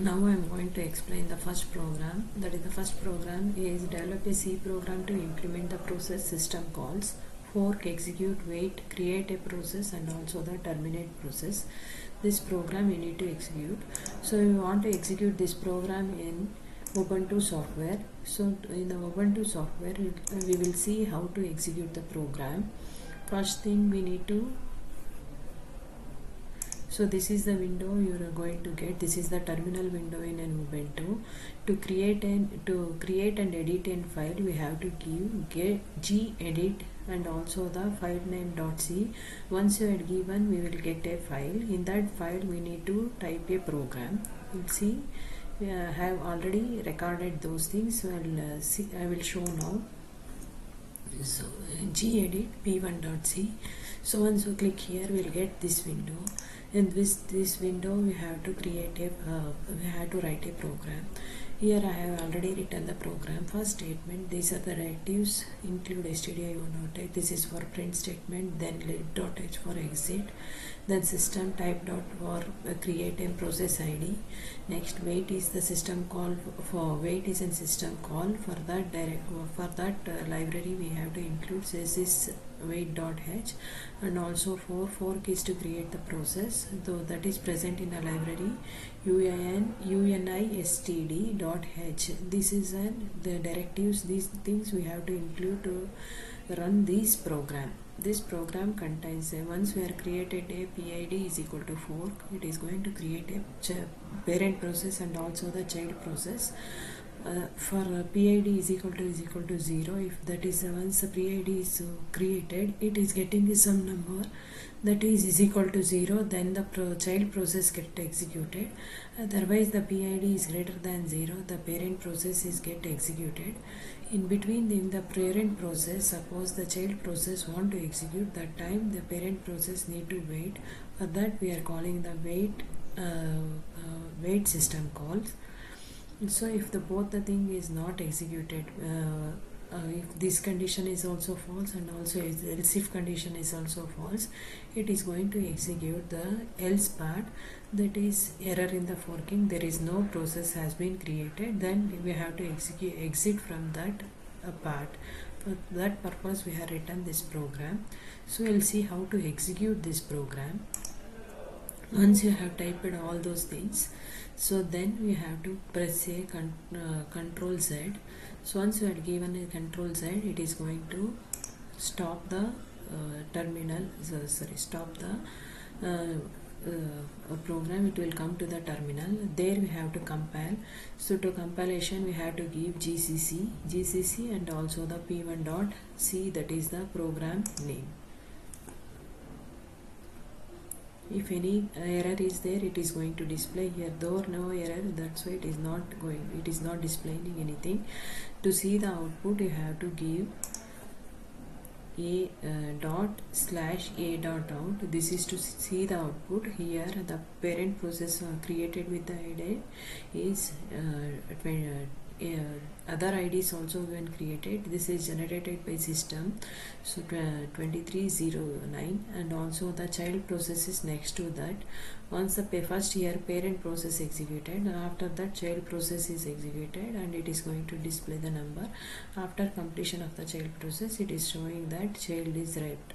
Now I am going to explain the first program. That is, the first program is develop a C program to implement the process system calls, fork, execute, wait, create a process, and also the terminate process. This program you need to execute. So you want to execute this program in Ubuntu software. So in the Ubuntu software we will see how to execute the program. First thing we need to, so this is the window you are going to get. This is the terminal window in an Ubuntu. To create and edit a file, we have to give gedit and also the file name .c. Once you had given, we will get a file. In that file we need to type a program. You'll see I have already recorded those things, so I will show now. So gedit p1.c. so once you click here, we'll get this window. In this window we have to write a program. Here I have already written the program. First statement, these are the directives, include stdio1 this is for print statement, then lib.h for exit, then system type dot for create a process id. Next, wait is the system call. For wait is a system call. For that library we have to include CSE wait.h, and also for fork is to create the process, though that is present in a library unistd.h. This is the directives. These things we have to include to run this program. This program contains once we are created a PID is equal to fork, it is going to create a parent process and also the child process. For PID is equal to 0, if that is once the PID is created, it is getting some number that is equal to 0, then the child process get executed. Otherwise the PID is greater than 0, the parent process is get executed. In between in the parent process, suppose the child process want to execute, that time the parent process need to wait. For that we are calling the wait system calls. So if both the thing is not executed, if this condition is also false and also else if condition is also false, it is going to execute the else part, that is error in the forking, there is no process has been created, then we have to exit from that part. For that purpose we have written this program. So we'll see how to execute this program. Once you have typed all those things, so then we have to press a control Z. So once you have given a control Z, it is going to stop the stop the program. It will come to the terminal. There we have to compile. So to compilation we have to give GCC and also the p1.c, that is the program name. If any error is there, it is going to display here. Though no error, that's why it is not displaying anything. To see the output, you have to give a./a.out. This is to see the output. Here the parent process created with the ID is other IDs also when created. This is generated by system, so 2309, and also the child process is next to that. Once the first here parent process executed, after that child process is executed, and it is going to display the number. After completion of the child process, it is showing that child is wrapped.